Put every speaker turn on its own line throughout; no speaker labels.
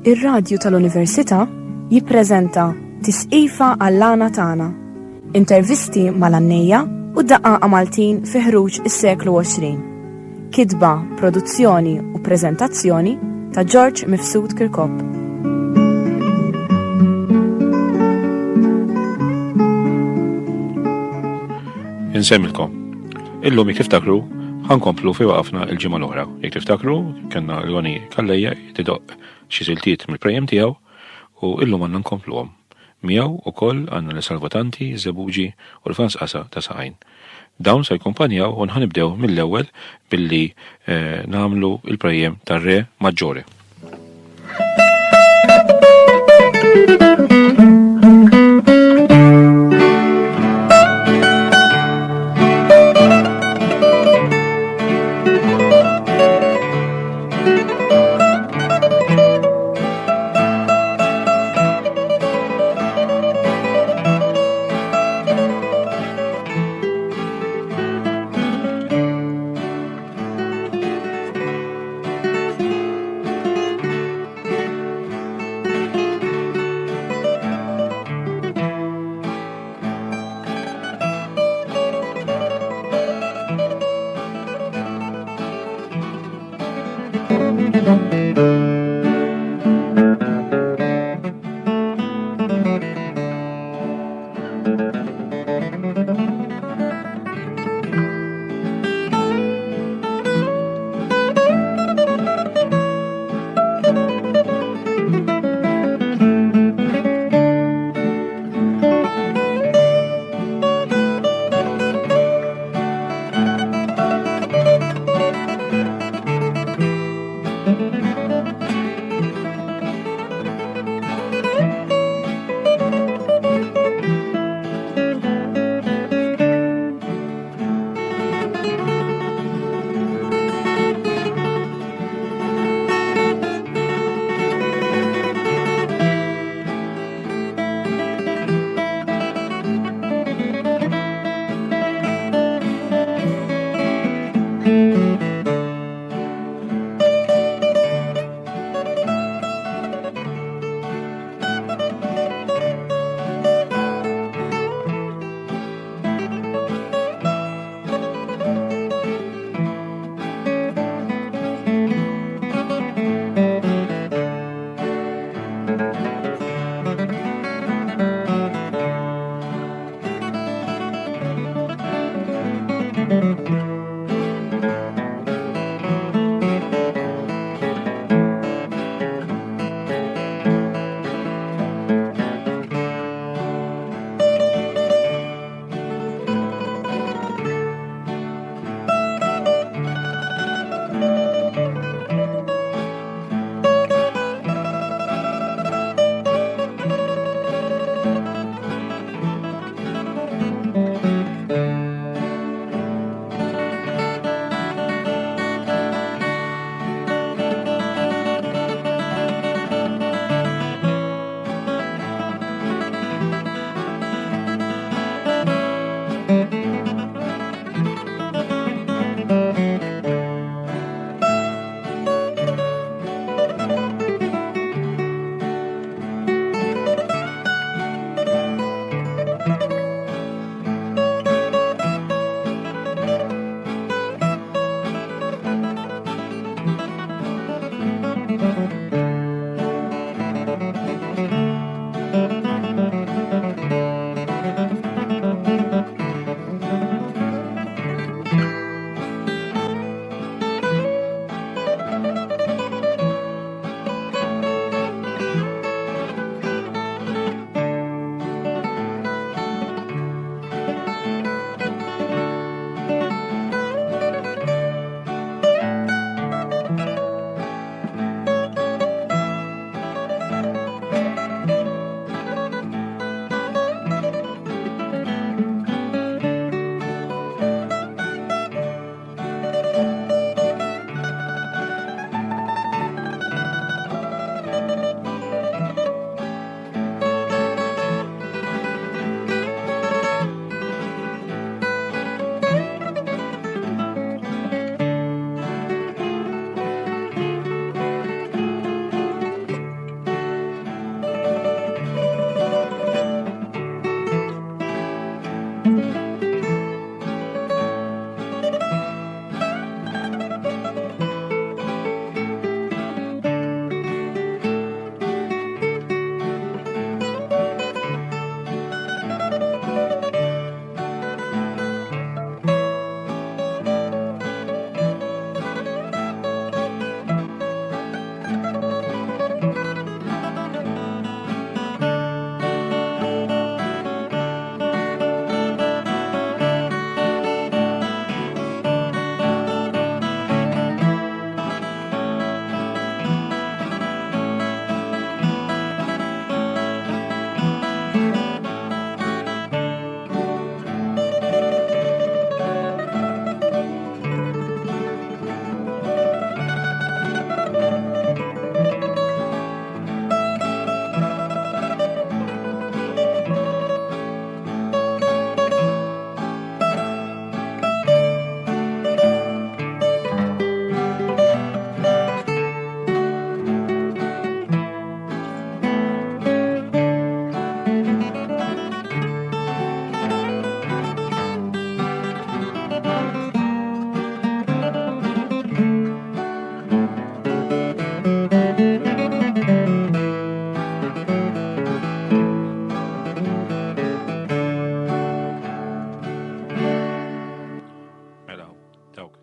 Ir-radju tal-Università jippreżenta Tisqifa għall-għana tagħna. Intervisti mal-għannejja u daqqa Maltin fi ħruġ is-seklu 20. Kitba, produzzjoni u preżentazzjoni ta' George Mifsud Kirkop.
Insemmilkom. Illum jek tiftakru ħankomplu fi waqafna il-ġimgħa l-oħra. Jek tiftakru kellna l-għoni Kallejja jtidoq xi siltiet mill-prejjem tiegħu u illum għandna nkompluhom. Miegħu ukoll għandna l-Salvatanti, Żebuġi u l-Fans Qasa ta' Saqajn. Dawn se jkompanjaw u nħanibdew mill-ewwel billi nagħmlu il-prejjem tar-Re Maġġore.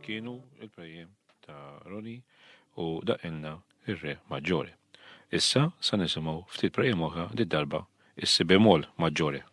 kienu il-prejjem ta' Roni u daqqilna ir-re maġġore. Issa sa nisimgħu ftit prejjem oħra darba is-si bemol maġġore.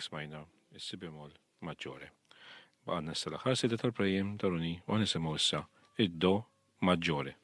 smajna is-si bemol maġġore. Baqgħodna issa l-aħħar sida tal-prejjem ta' Roni u nisimgħu issa id-do maġġore.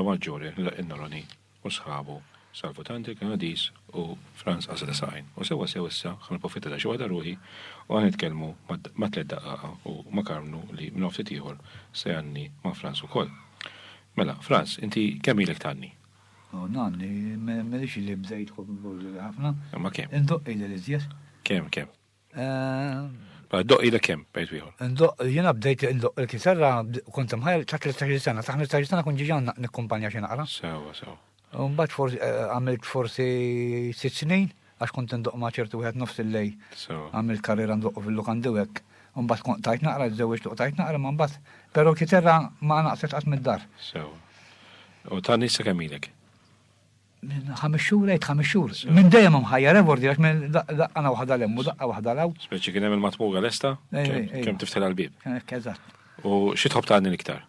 Angelo Maggiore inna Roni u sħabu Salvo Tanti Kanadis u Franz Asadasajn. U sewa issa ħan profitta da xi waħda ruħi u għan nitkellmu ma' 3 daqqa u ma' Karnu li minn ftit ieħor se għanni ma' Franz ukoll. Mela, Franz, inti kemm ilek tanni?
Nanni, m'għalix li bdejt ħafna.
Ma kemm?
Indoq il-iżjed.
Kemm? Doq ilek kemm bejt ieħor?
Jiena bdejt indoq il-kitarra kont mħajr ta' 13 sena, ta' 15 sena kun ġiġan nikkumpanja xi naqra.
Sewa.
U mbagħad għamilt forsi 6 snin għax kont indoq ma' ċertu wieħed nofs il-lej. Għamilt karriera ndoq fil-lukandi hekk. U mbagħad kont tajt naqra żewġt u tajt naqra ma mbagħad. Però kitarra ma naqset qatt mid-dar.
Sewa. U tanni issa kemm ilek?
Minn 5 xhur, 5 xhur. Minn dejjem mħajjar evordi għax minn daqqa waħda lemmu, daqqa waħda law.
Speċi kien hemm il-matmuga lesta? Kemm tiftħel għall-bib?
Eżatt.
U xi tħobb tanni l-iktar?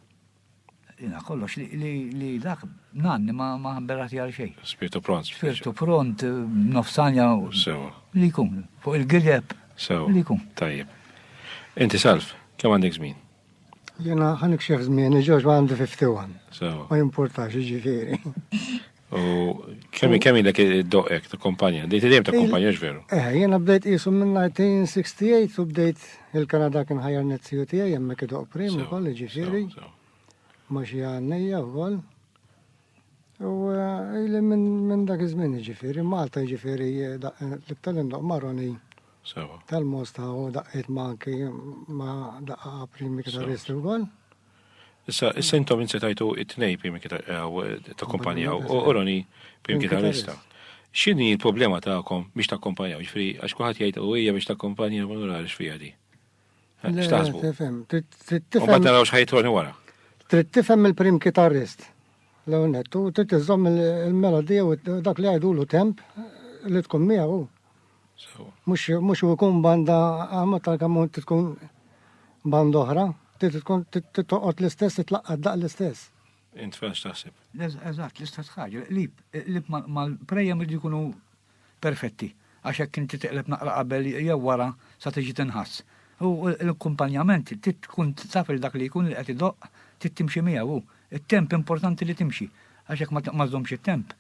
Jina kollox li dak nanni ma berrati għal xejn.
Spiritu pront.
Spiritu pront, nofsanja.
Sewa.
Li jkun, fuq il-giljeb.
Sewa.
Li jkun.
Tajjeb. Inti Salf, kemm għandek żmien?
Jena ħanik xieħ żmien, ġoġ għandi 51.
Sewa.
Ma jimportax, ġifieri.
U kemm ilek id-doqek ta' kompanja? Dejt dejjem ta' kompanja veru?
Jena bdejt qisu minn 1968 u bdejt il-Kanada kien ħajjar nezziju tiegħi hemmhekk idoq prim ukoll ġifieri. Ma xi għannejja wkoll. U ili minn dak iż-żmien ġifieri, Malta ġifieri l-iktar indoq Maroni.
Sewa.
Tal-Mosta u daqqiet ma anki ma daqqa primi kitaristi wkoll.
Issa intom insetajtu it-tnej primi ta' kompanija u Roni prim kitarista. X'inhi l-problema tagħkom biex takkompanjaw? Ġifieri għax kulħadd jgħid u hija biex takkompanja ma narax fiha di. X'taħsbu?
Tifhem.
U ma tarawx ħajtroni wara.
Trid tifhem il-prim kitarrist. L-għonet, u trid tiżomm il-melodija u dak li għajdulu temp li tkun miegħu. Mhux ikun banda għamma tal-kamun tkun banda oħra. Titoqgħod l-istess, titlaqqad daq l-istess.
Int fejn x'taħseb?
Eżatt, l-istess ħaġa. Lib mal-prejjem irid jkunu perfetti. Għax hekk inti teqleb naqra qabel jew wara sa tiġi tinħass. U l-akkumpanjament tkun taf dak li jkun li qed idoq timxi miegħu. It-temp importanti li timxi. Għax hekk ma żommx it-temp.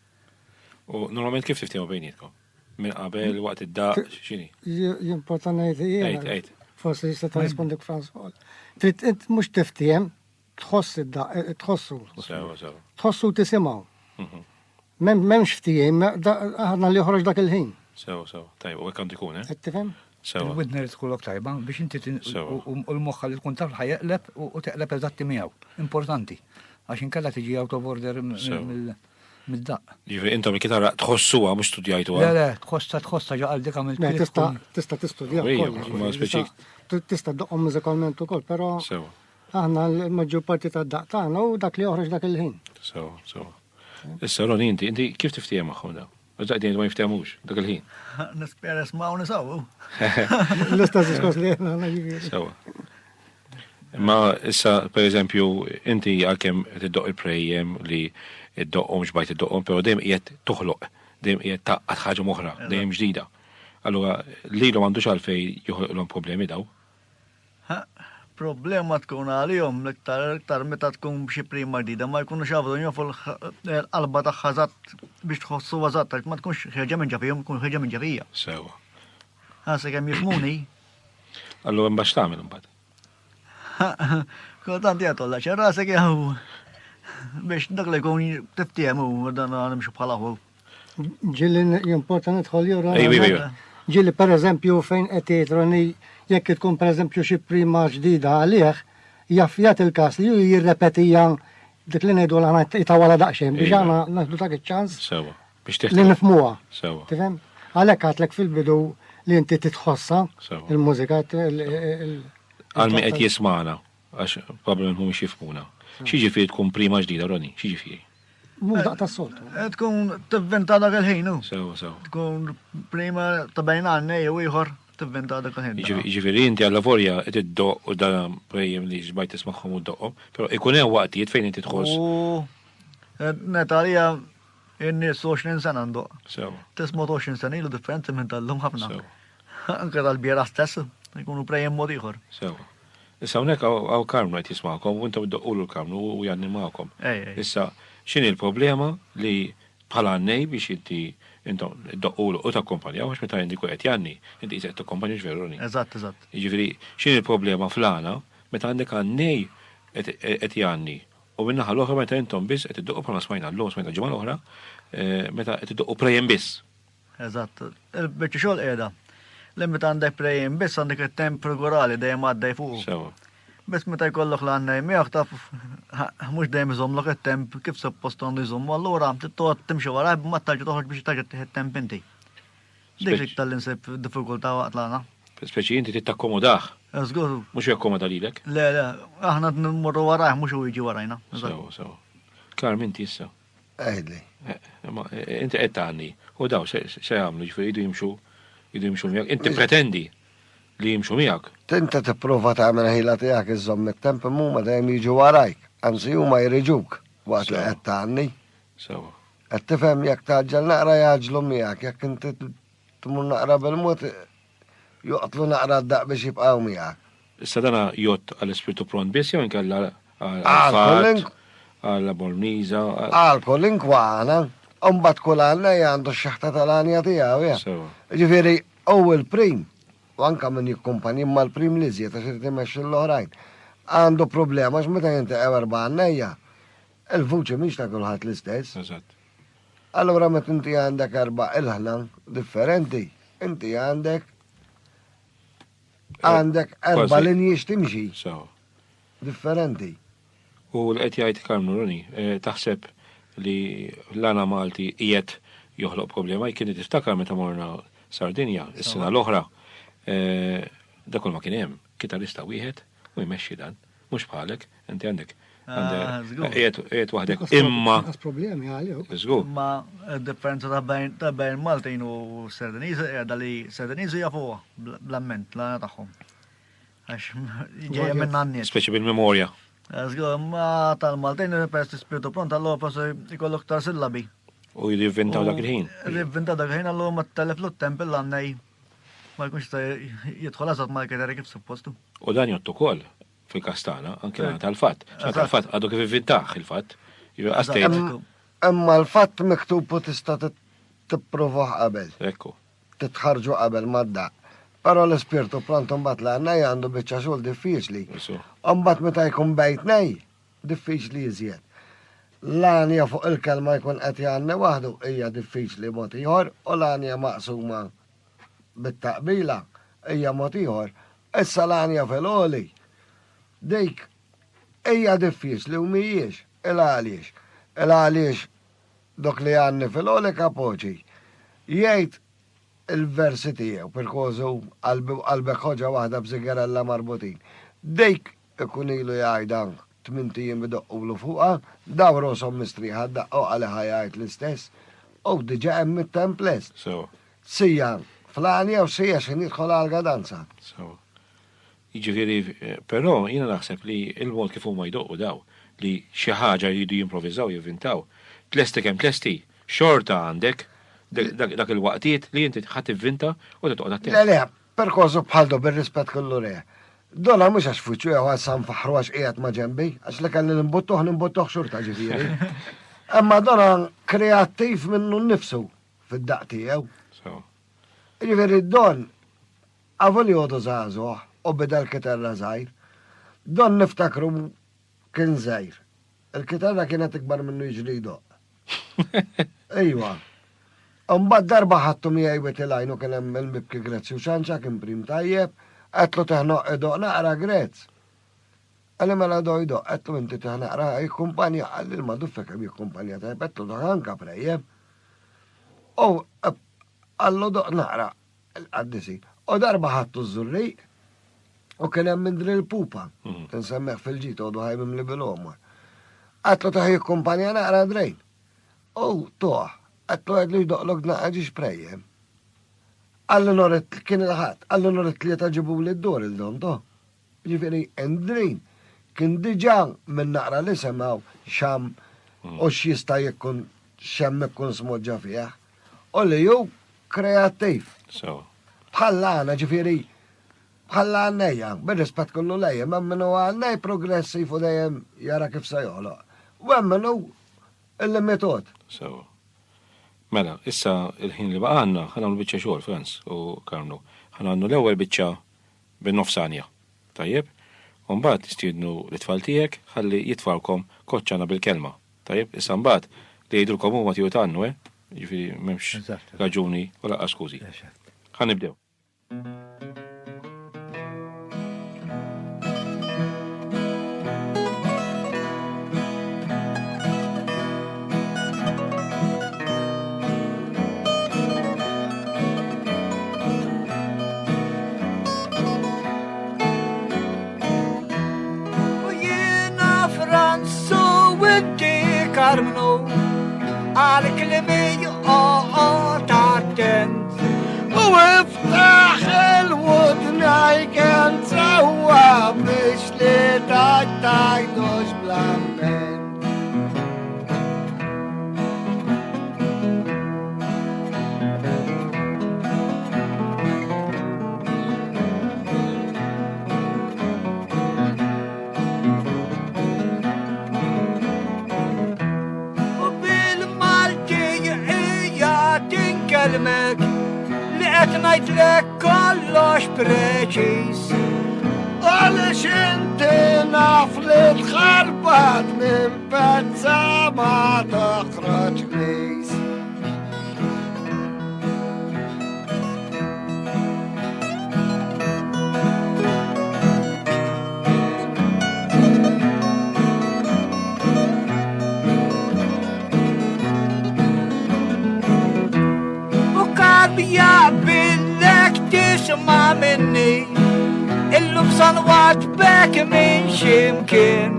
U normalment kif tiftehmu bejnietkom? Minn qabel waqt id-daq x'inhi?
Jimporta ngħid
Ejt.
Forsi jista' tirrispondi Franz ukoll. Trid int mhux tiftiem, tħoss id-daq, tħossu.
Sewa.
Tħossu tisimgħu. M'hemmx ftehim, aħna li joħroġ dak il-ħin.
Sewa. Tajb, u hekk għandu jkun,
Qed tifhem?
Sewa.
Il-widner tkollok tajba biex inti u l-moħħa li tkun taf ħajeqleb u teqleb eżatti miegħu. Importanti. Għax inkella tiġi out of order mid-daq.
Ġifieri intom il-kitarra tħossuha mhux studjajtuha.
Le, tħossa ġaqal dik għamilt.
Tista' tistudja wkoll. Tista' ddoqhom mużikalment ukoll, però
Sewa.
aħna l-maġġor parti tad-daq tagħna u dak li joħroġ dak il-ħin.
Sewa. Issa Roni inti kif tiftijem magħhom daw? Daqdejn ma jiftehmux dak il-ħin.
Nispera sma'w nisawu.
L-istess diskors li aħna ġifieri.
Sewa. Ma issa pereżempju inti għalkemm tiddoq il-prejjem li iddoqhom x'bajt iddoqhom, però dejjem qiegħed toħloq, dejjem qiegħed taqqad ħaġa oħra, dejjem ġdida. Allura lilhom m'għandux għalfejn joħolqlhom problemi daw.
Problema tkun għalihom l-iktar meta tkun xi prima ġdida ma jkunux għabdu jofu l-qalba tagħha żatt biex tħossu żatt ma tkunx ħeġa minn ġafihom, tkun ħeġa minn ġafija.
Sewa.
Ħasa kemm jifhmuni.
Allura mbax tagħmel imbagħad.
Kultant jagħtolla ċerra se jew biex dak li jkun tiftiemu dan nimxu bħala ħu.
Ġilli jimporta nidħol jura.
Ejwa.
Ġilli pereżempju fejn qed jgħidroni jekk tkun pereżempju xi prima ġdida għalih, jaffjat il-każ li jirrepetija dik li ngħidu l itawala daqsxejn biex aħna naħdu dak iċ-ċans.
Sewa. Biex
Li
teħtieq.
nifhmuha.
Sewa.
Tifhem? Għalhekk għatlek fil-bidu li inti titħossa
Sewa.
il-mużika
Għal min qed jisma'na għax probabbilment mhumiex jifhmuna. X'jiġifieri tkun prima ġdida Roni? X'jiġifieri?
mhux daq tas-soltu.
Tkun tivventa dak il-ħin.
Sewa.
Tkun prima ta' bejn għannej jew ieħor tivventa dak il-ħin.
Ġifieri inti għall-lavorja qed iddoq u dan prejjem li xbajt tismagħhom u ddoqhom, però ikun hemm waqtijiet fejn inti tħoss.
Netalija in-nies 20 sena ndoq.
Sewa.
Tisma' 20 sena ilu differenti minn tal-lum ħafna.
Sewa.
Anke tal-bjera stess, jkunu prejjem mod ieħor.
Sewa. Issa hawnhekk hawn Karmnu qed jisma'kom u intom iddoqqulu l-Karmnu u jannimawkom.
Ej.
Issa x'inhi l-problema li bħala għannej biex inti intom doqqulu u takkumpanjaw għax meta jindiku qed janni, inti qed takkumpanjaw ġveruni.
Eżatt.
Jiġifieri x'inhi l-problema fl-għana meta għandek għannej qed janni u minnaħa l-oħra meta intom biss qed iddoqqu bħalma smajna l-lum smajna ġimgħa l-oħra meta qed iddoqqu prejem biss.
Eżatt. Il-biċċa xogħol qiegħda. Li meta għandek prejem biss għandek it-temp regolari dejjem għaddej fuq.
Sewa.
Bess meta jkollok l-għannaj miegħek taf mhux dejjem iżommlok it-temp kif suppost għandu jżommu, allura tittoqgħod timxi wara ma tarġa' toħroġ biex tarġa' tieħed temp inti. Dik li tal-insib diffikultà waqt l-għana.
Speċi inti tittakkomodah.
Żgur.
Mhux jakkomoda lilek.
Le, aħna nmorru warajh mhux u jiġi warajna.
Sewa. Karm inti issa.
Eħdli.
Inti qed tagħni u daw se jagħmlu ġifieri jridu jimxu miegħek. Inti pretendi li jimxu miegħek.
Tinta tipprova tagħmel ħila tiegħek iżomm it-temp huma dejjem jiġu warajk, anzi huma jriġuk waqt li qed tagħni.
Sewa.
Qed tifhem jekk taġġel naqra jaġlu miegħek, jekk inti tmur naqra bil-mod joqtlu naqra d-daq biex jibqgħu miegħek.
Issa dana jott għall-ispirtu pront biss jew inkella għal-fatt, għall-bolniża.
Għal-kolink għana, mbagħad kull għandna għandu x-xaħta tal-għanja tiegħu.
Sewa.
Ġifieri ewwel prim, u anka min jikkumpanji mal-prim li żiet għax irid imexxi l-oħrajn. Għandu problema x'meta inti erba' għannejja, il-vuċi mhix ta' kulħadd l-istess.
Eżatt.
Allura meta inti għandek erba' il-ħna differenti, inti għandek erba' linji x'timxi
Sewa.
differenti.
U l-qed jgħid Karmnuruni, taħseb li l-għana Malti qiegħed joħloq problema, kien tiftakar meta morna Sardinja is-sena l-oħra. Dakol ma kien hemm kitarista wieħed u jmexxi dan, mhux bħalek, inti għandek qiegħed waħdek imma
problemi għalihom.
żgur.
Ma differenza ta' bejn Maltin u Sardiniżi qiegħda li Sardiniżi jafuha bl-amment l-għana tagħhom. Għax ġejja minn għanniet.
Speċi bil-memorja.
Żgur, ma tal-Maltin peress ispirtu pront allura forsi jkollok tar sillabi.
U jivvintaw dak il-ħin.
Jivvintaw dak il-ħin allura ma telef l-tempel l-għannej ma jkunx ta' jidħol għazat ma' keteri kif suppostu.
U dan jottu kol fil-kastana, anke tal-fatt. Tal-fatt, għadu kif ivvintaħ il-fatt. Għastejt.
Imma l-fatt miktubu tista' tipprovaħ qabel.
Ekku.
Titħarġu qabel madda. Però l-ispirtu pronto mbagħad l-għannaj għandu biċċa xogħol diffiċli. Mbagħad meta jkun bejtnej, diffiċli iżjed. L-għanja fuq il-kelma jkun qed jgħanni waħdu hija diffiċli mod ieħor u l-għanja maqsuma bit-taqbila hija mod ieħor. Issa l-għanja fil-għoli. Dik hija diffiċli u mhijiex il-għaliex. Il-għaliex dok li għanni fil-għoli kapoċi. Jgħid il-versi tiegħu perkożu qalbek ħoġa waħda b'sigarella marbutin. Dik ikun ilu jgħidan 8 jiem bidoqqulu fuqha, daw roshom mistriħa daqqu għaliha jgħid l-istess, u diġà hemm it-templest. Sija fl-għanja u sija xin jidħol għal-gadanza.
Jiġifieri, però jiena naħseb li il-mod kif huma jdoqqu daw li xi ħaġa jridu jimprovviżaw jivvintaw. Tlesti kemm tlesti, xorta għandek dak il-waqtiet li inti ħadd ivvinta u titqgħod attent.
Le, perkożu bħaldu bir-rispett kollu re. Dona mhux għax fuċu jew għasam faħru għax qiegħed ma' ġembi, għax li kelli nimbuttuh xorta ġifieri. Imma dona kreattiv minnu nnifsu fid-daq tiegħu. Ġifieri don għavoli għodu żagħżugħ u bida l-kitarra żgħir. Don niftakru kien żgħir. Il-kitarra kienet ikbar minnu jiġri jdoq. Ejwa. Mbagħad darba ħadtu miegħi betilajn u kien hemm il-mibki Grezzi u xanċa kien prim tajjeb, qedlu teħnoq idoq naqra Grezz. Għalli mela do jdoq, qedlu inti teħnaqra jikkumpanja, għalli l-maduffek hemm jikkumpanja tajjeb, qedlu doq anka prejjeb. U għallu doq naqra l-qaddisi. U darba ħadtu żurriq u kien hemm min din il-pupa. Tinsemmeħ fil-ġit u ħajmim li bil-omar. Qedlu taħ jikkumpanja naqra drejn. U toħ. Għatlu għadlu jdoqlok naqġiġ prejjem. Għallu noret kien il-ħat, għallu noret li taġibu l-dor il-don to. Ġifiri, endrin, kien diġan minn naqra li semaw xam u x'jista' jkun xem ikkun smoġġa fih. U li ju kreattiv. Bħallana ġifiri, bħalla għannejja, bir-rispett kollu lejjem, minnu għannej progressiv u dejjem jara kif se joħloq. U minnu il-metod.
So, mela, issa il-ħin li baqa għanna, ħanamlu biċċa xogħol, Franz u Karmlu. Ħanamlu l-ewwel biċċa bin-nofsanja. Tajjeb? U mbagħad tistiednu l-itfal tiegħek ħalli jitfalkom koċċana bil-kelma. Tajjeb? Issa mbagħad li jgħidulkom huma tiju tannu, Ġifieri m'hemmx raġuni u laqqa skużi. Ħanibdew.
Karmnu għal-klimi attent
U iftaħ il-wudna jken sewa biex li tajdux blammen.
Li qed ngħidlek kollox preċiż.
Għaliex inti naf li tħarbat minn pezza ma toħroġ nis.
Jaqbillek tisma' minni illum sanwat bek minn ximkien.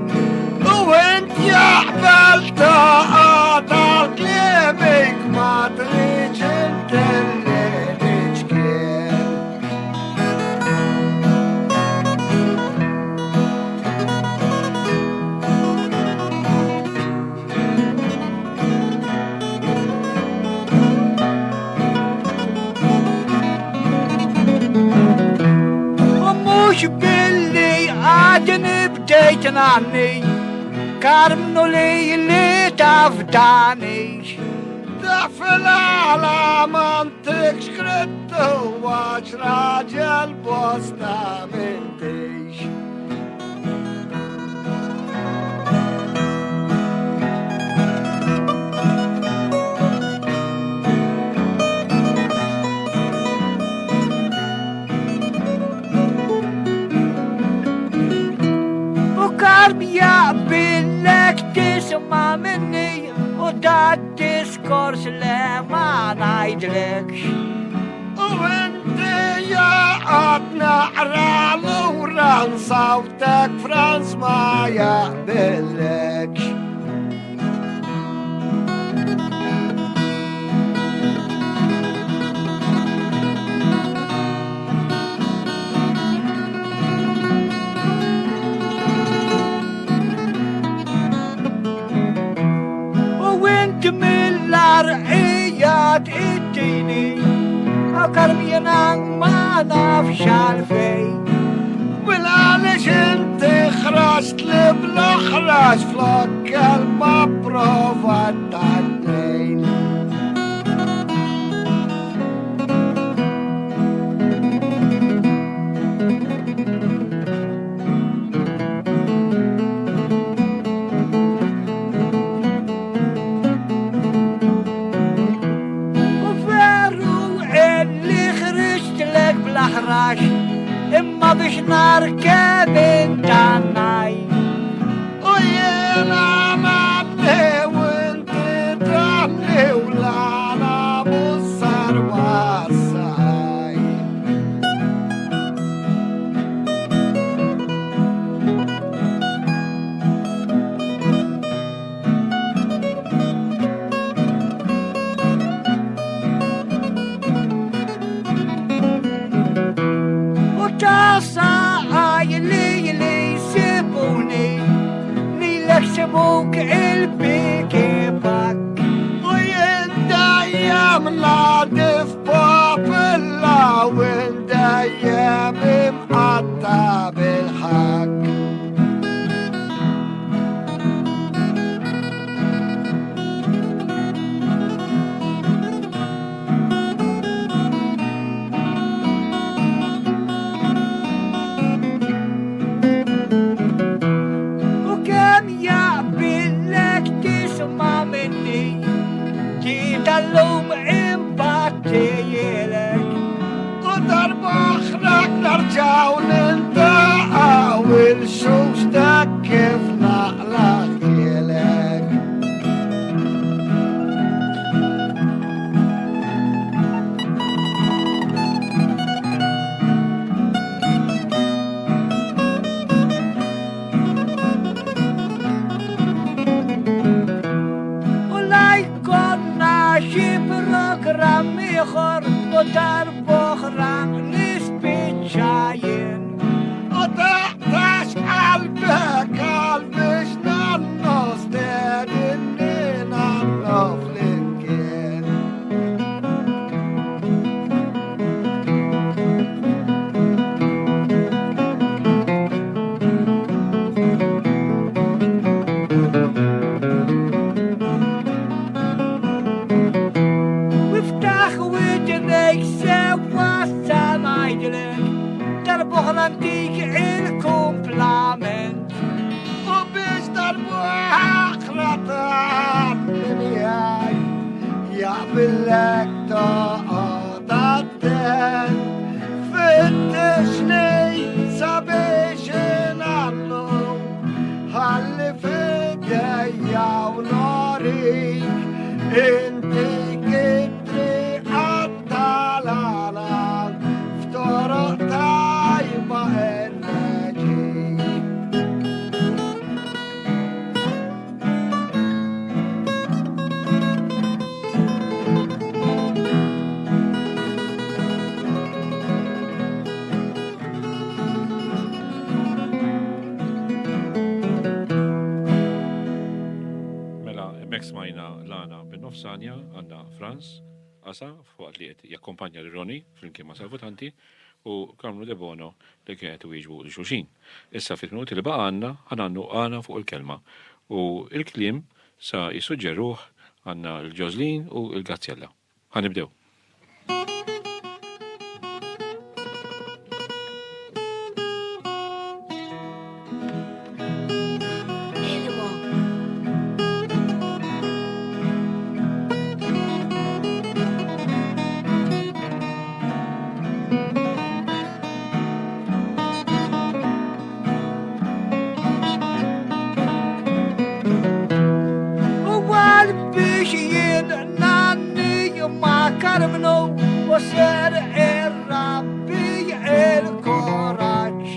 U int jaqbel taqgħod għal-klimik ma tridx intelli x'kien.
Billi għadin bdejt nanni Karmnu li tafdani
Daf il-għala mantik xkrittu għax raġel bosta mintix.
Jaqbillek tisma' minni u da diskors le ma ngħidlekx.
U inti jaqgħod naqra lura nsawtek Franz ma jaqbillekx.
Mill-arqijat id-dini Karmjena ma nafx għalfej.
Għaliex inti ħraġt li bla ħraġ flok kelma prova t-tadnejn.
Imma biex narkeb intannaj.
U jena namni u inti tamni u lana bussar wassaj.
Tasa li sibuni dallum imbattijelek
U darba oħrak narġaw nintaqaw il-xux ta' kif naqlaq jelek.
U la jkonna xi programm ieħor u darba oħra nispiċċajin.
U taqtax qalbek qalbix nannos dedinni nannof l-imkien.
Wiftaħ widnek sewa samajdlek darba oħra ndik il-komplament.
U biex darbu aħra ta'mini għaj jaqbillek taqad għadden fittixni sabiex inallu ħalli fidejja u norik inti kitri għattalala ftoroq tajba enerġi.
Mela, mek smajna Lana bin-nofsanja għandna Franz Asa fuq li qed jakkompanja l-Roni flimkien ma' Salvutanti u Carmelo De Bono li kienet wieġbu l-xulxin. Issa fit-minuti li baqa' għandna għana fuq il-kelma u il-kliem sa jissuġġeruh għandna l-Ġożlin u l-Gazzjella. Ħanibdew.
U għal biex jien nanni ma Carmelo u ser ir-rabbi il-koraġġ.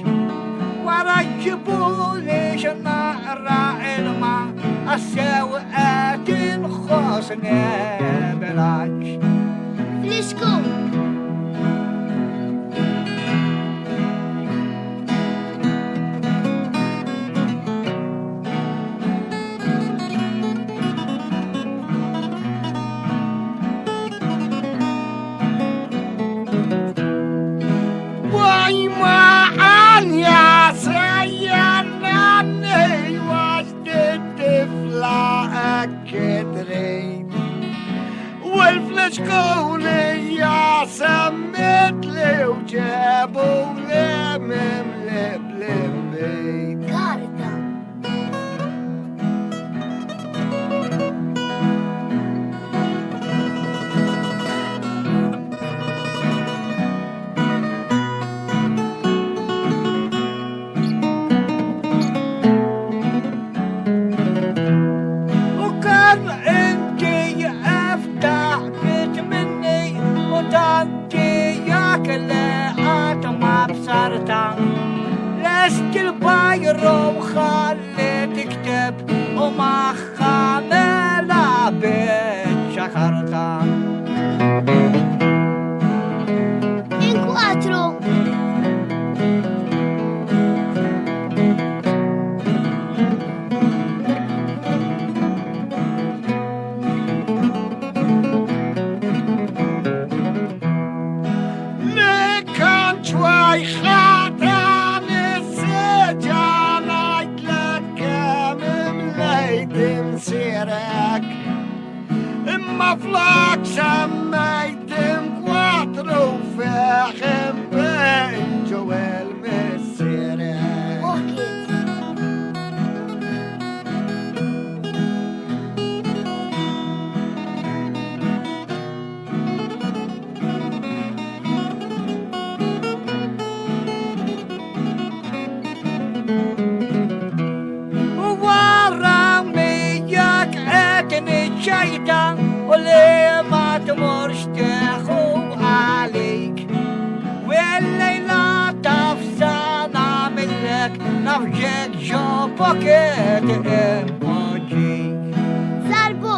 Wara ġibu li xnaqra ilma għassew qed inħossni bil-għaġġ.
Frisco.
Waj ma għanja sejjan nanni was tifla ekkedrejn. U l-fliskoni jasammit li uġebu li mim li blimbejn.
Carta.
U kan inti eftaħ bit minni u tanti jak li għat ma bsarta. Lest il-bajru mħalli tikteb u maħħa mela bit xakarta.
In quattro.
Li kan ċwaj ħatan is-seġan għajtlek kem imlejt imsirek. Imma flak semmejt imkwatru feħim bejn ġewel missirek.
Orchid.
ċajta u li ma tmurx teħu għalik. Wellejla tafsana millek nafġek ġo poket impoġik.
Zarbu.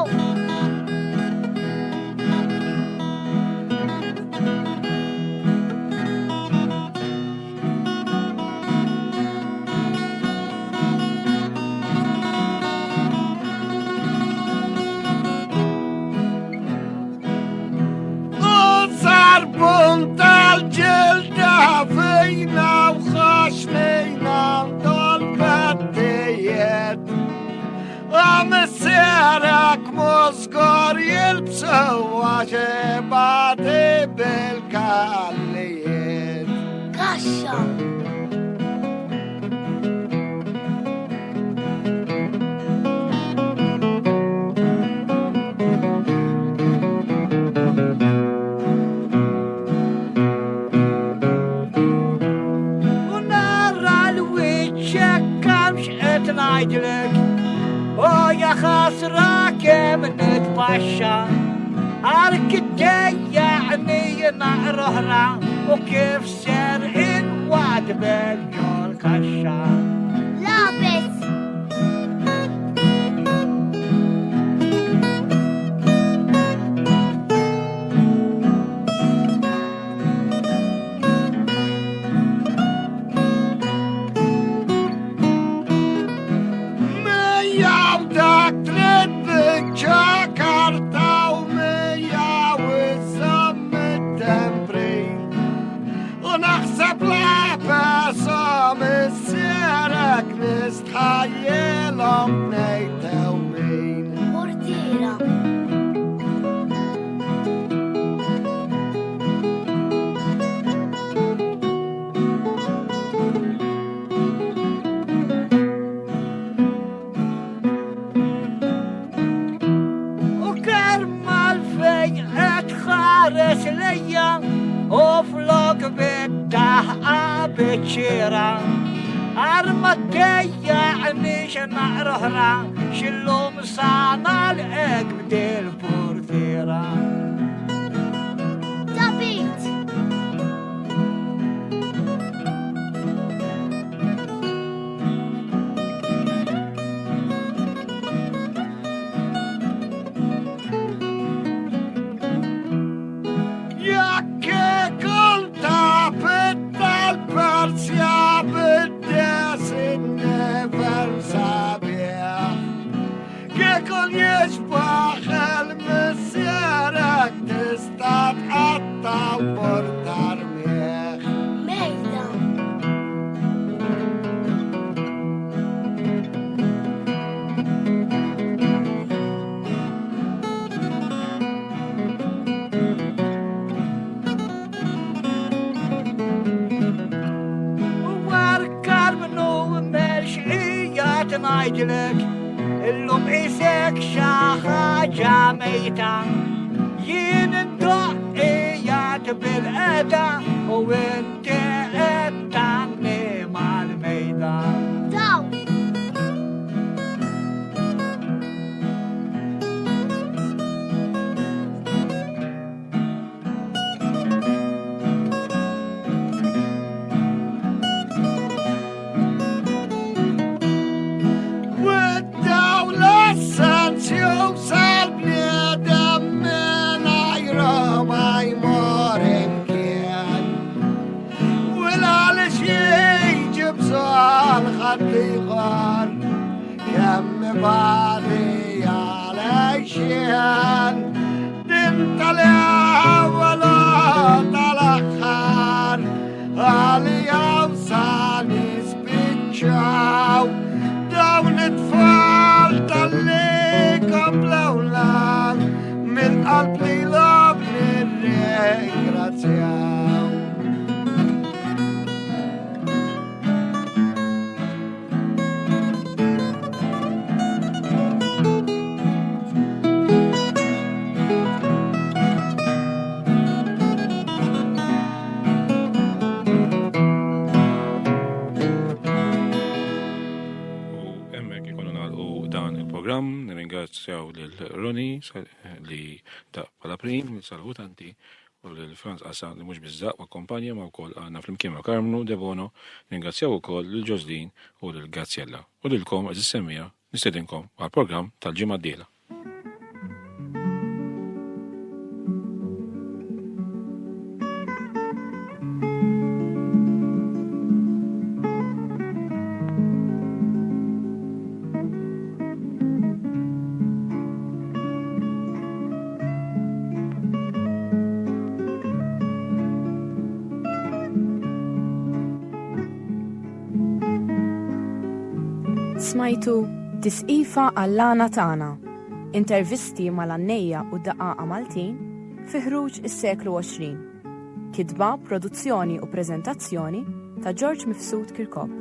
Zarbun tal-ġilda fejna u xaxnejna dol-baddijiet. Għamissierak mużgor jilbsu għaxibati bil-kallijiet.
Kaxxa.
najdlek o ja خسرة كم نتبشى عرك تضيعني نعرهرة وكيف سرقن وعد بالجول كشا
لابس
Nistħajjelom nejtew min
Portira
U kerma l-fej etħares lejja U flok bid-daħqa bieċira Arma tejjaqni x'naqroħra xillum sana l-ek bdil-portira
Dabit
Jakke kulta bid-dal-Persja كل يشبح المسيرك تستطيع تطور ترميخ
ميدا
واركار منو مرشقيات نايجلك اللوم إيسك شاخة جاميتا ين الدقيات بالأدا وانت التاني مع الميدان
داو
خطيغار كم بعدي على شيان دين طلع ولا طلع علي أوصاني سبيتشاو دون تفال طليكم لولا من قلبي لابني الريكراتياو
nirringrazzjaw lil Roni li da bħala prim, salutanti, u lil Franz Qasa li mhux biżżaq ma' kompanja ma' wkoll għandna flimkien ma' Karmnu Debono, nirringrazzjaw ukoll lil Ġożlin u lil Grazzjella. U lilkom qed issemmija nistedinkom għall-programm tal-ġimgħa d-dieħla.
Smajtu tisqifa għall-lana tagħna. Intervisti mal-Annejja u d-Daqaqa Maltin fi ħruġ is-seklu 20. Kitba, produzzjoni u preżentazzjoni ta' George Mifsud Kirkop.